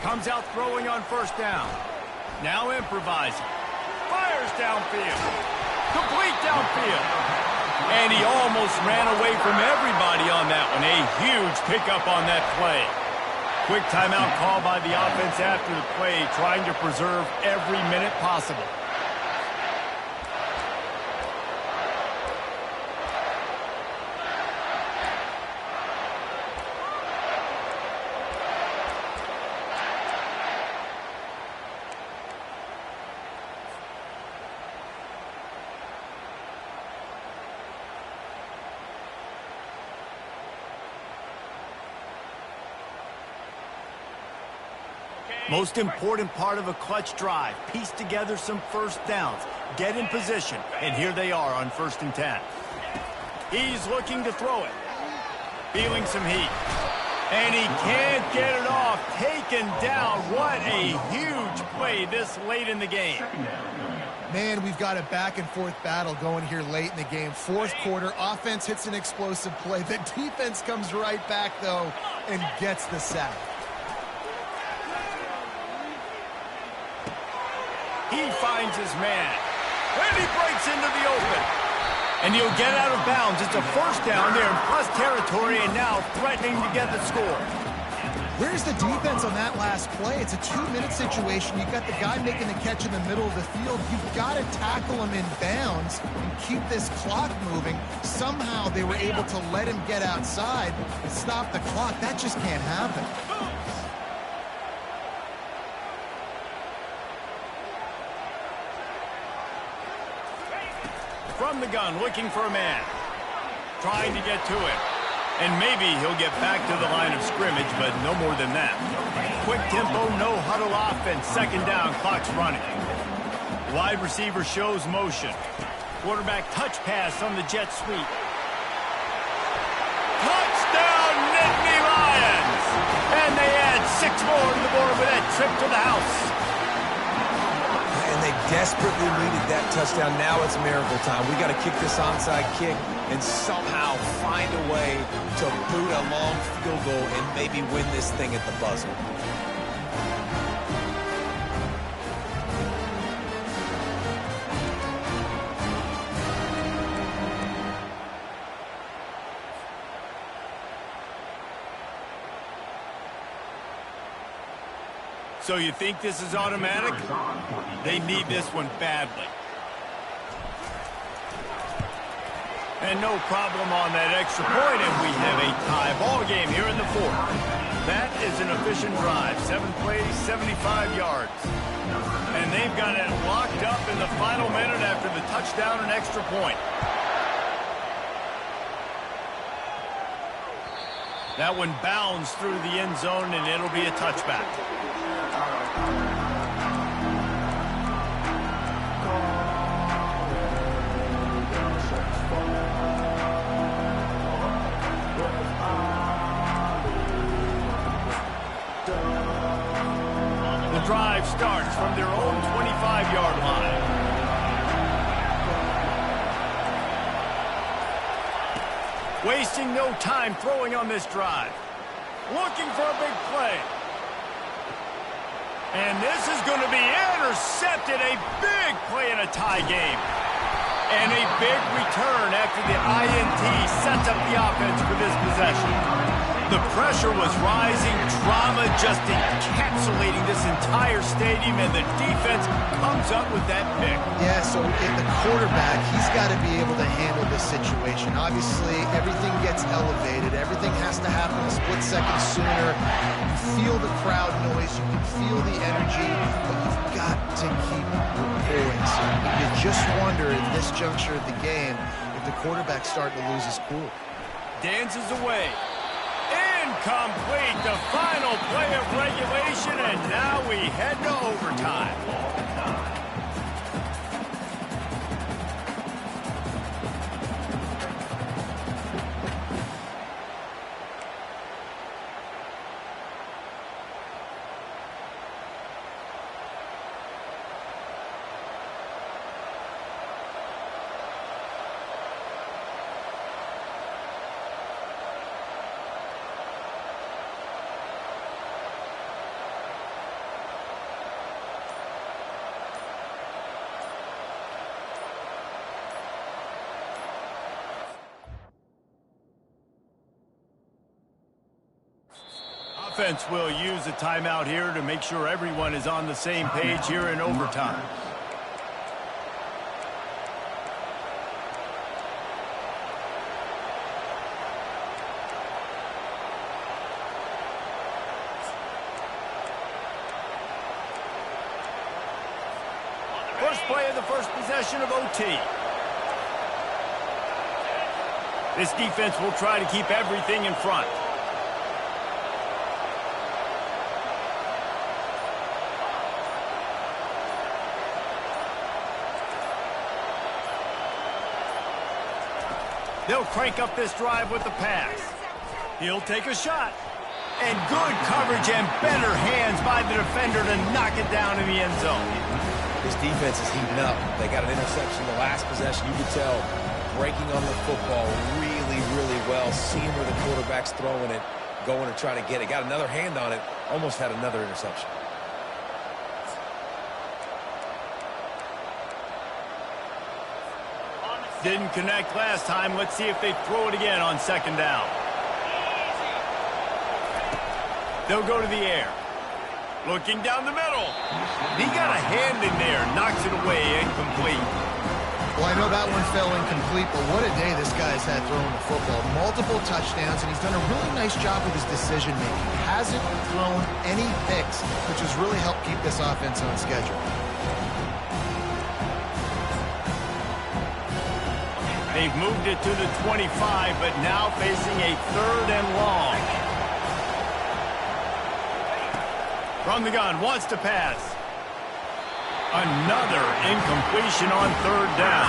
Comes out throwing on first down. Now improvising. Fires downfield. Complete downfield. And he almost ran away from everybody on that one. A huge pickup on that play. Quick timeout call by the offense after the play, trying to preserve every minute possible. Most important part of a clutch drive, piece together some first downs, get in position, and here they are on 1st and 10. He's looking to throw it, feeling some heat, and he can't get it off, taken down. What a huge play this late in the game. Man, we've got a back-and-forth battle going here late in the game. Fourth quarter, offense hits an explosive play. The defense comes right back, though, and gets the sack. He finds his man, and he breaks into the open. And he'll get out of bounds. It's a first down there in plus territory, and now threatening to get the score. Where's the defense on that last play? It's a 2-minute situation. You've got the guy making the catch in the middle of the field. You've got to tackle him in bounds and keep this clock moving. Somehow they were able to let him get outside and stop the clock. That just can't happen. From the gun, looking for a man. Trying to get to him. And maybe he'll get back to the line of scrimmage, but no more than that. Quick tempo, no huddle offense. 2nd down, clock's running. Wide receiver shows motion. Quarterback touch pass on the jet sweep. Touchdown, Nittany Lions! And they add 6 more to the board with that trip to the house. And they desperately needed that touchdown. Now it's miracle time. We got to kick this onside kick and somehow find a way to boot a long field goal and maybe win this thing at the buzzer. So you think this is automatic? They need this one badly. And no problem on that extra point, and we have a tie ball game here in the 4th. That is an efficient drive. 7 plays, 75 yards. And they've got it locked up in the final minute after the touchdown and extra point. That one bounds through the end zone, and it'll be a touchback. The drive starts from their own 25-yard line. Wasting no time throwing on this drive. Looking for a big play. And this is going to be intercepted. A big play in a tie game. And a big return after the INT sets up the offense for this possession. The pressure was rising, drama just encapsulating this entire stadium, and the defense comes up with that pick. Yeah, so in the quarterback, he's got to be able to handle this situation. Obviously, everything gets elevated. Everything has to happen a split second sooner. You feel the crowd noise. You can feel the energy, but you've got to keep your poise. You just wonder at this juncture of the game if the quarterback's starting to lose his cool. Dances away. Incomplete, the final play of regulation, and now we head to overtime. offense will use a timeout here to make sure everyone is on the same page here in overtime. First play of the first possession of OT. This defense will try to keep everything in front. They'll crank up this drive with the pass. He'll take a shot. And good coverage and better hands by the defender to knock it down in the end zone. This defense is heating up. They got an interception the last possession. You could tell breaking on the football really, really well. Seeing where the quarterback's throwing it, going to try to get it. Got another hand on it. Almost had another interception. Didn't connect last time. Let's see if they throw it again on second down. They'll go to the air. Looking down the middle. He got a hand in there. Knocks it away. Incomplete. Well, I know that one fell incomplete, but what a day this guy's had throwing the football. Multiple touchdowns, and he's done a really nice job with his decision-making. Hasn't thrown any picks, which has really helped keep this offense on schedule. They've moved it to the 25, but now facing a third and long. From the gun, wants to pass. Another incompletion on third down.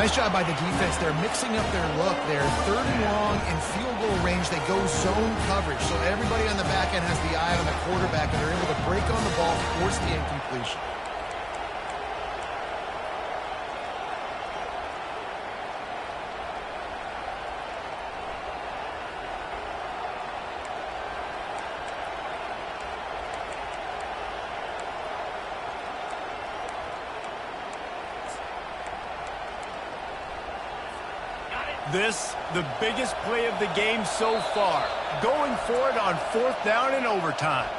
Nice job by the defense. They're mixing up their look. They're third and long in field goal range. They go zone coverage, so everybody on the back end has the eye on the quarterback, and they're able to break on the ball, force the incompletion. This, the biggest play of the game so far. Going for it on fourth down in overtime.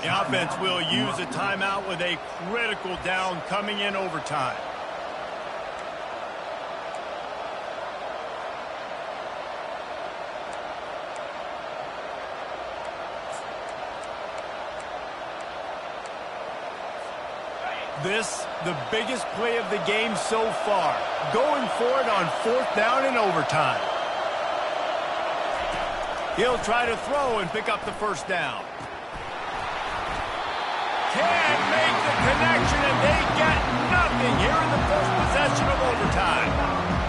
The offense will use a timeout with a critical down coming in overtime. This, the biggest play of the game so far. Going for it on fourth down in overtime. He'll try to throw and pick up the first down. Can't make the connection, and they get nothing here in the first possession of overtime.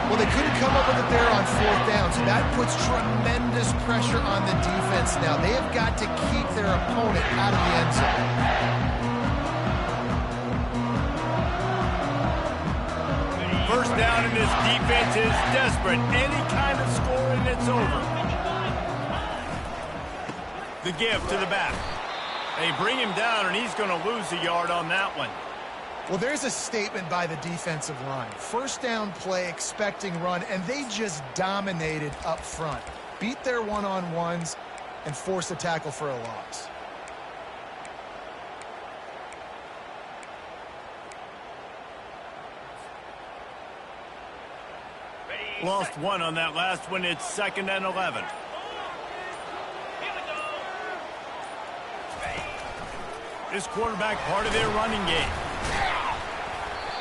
Well, they couldn't come up with it there on fourth down, so that puts tremendous pressure on the defense now. They have got to keep their opponent out of the end zone. First down, and this defense is desperate. Any kind of score, and it's over. The give to the back. They bring him down, and he's going to lose a yard on that one. Well, there's a statement by the defensive line. First down play, expecting run, and they just dominated up front. Beat their one-on-ones and force a tackle for a loss. Lost one on that last one. It's 2nd and 11. This quarterback part of their running game.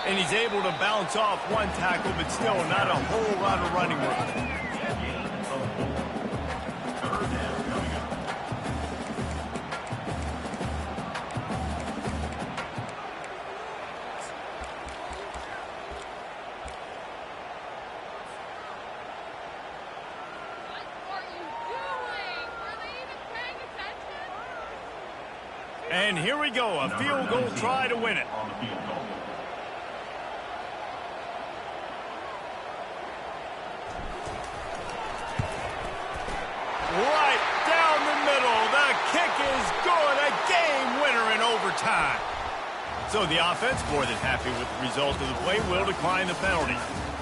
And he's able to bounce off one tackle, but still not a whole lot of running room. And here we go, a field goal try to win it. Right down the middle. The kick is good. A game winner in overtime. So the offense, more than happy with the result of the play, will decline the penalty.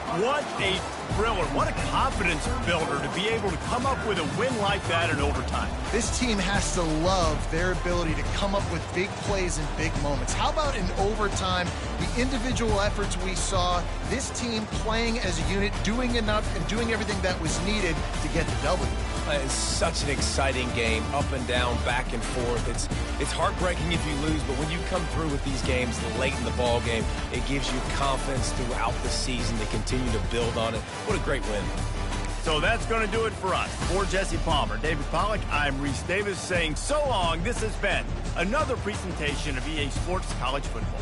What a thriller. What a confidence builder to be able to come up with a win like that in overtime. This team has to love their ability to come up with big plays and big moments. How about in overtime, the individual efforts we saw, this team playing as a unit, doing enough and doing everything that was needed to get the W. It's such an exciting game, up and down, back and forth. It's heartbreaking if you lose, but when you come through with these games late in the ball game, it gives you confidence throughout the season to continue to build on it. What a great win. So that's going to do it for us. For Jesse Palmer, David Pollack, I'm Reese Davis saying so long. This has been another presentation of EA Sports College Football.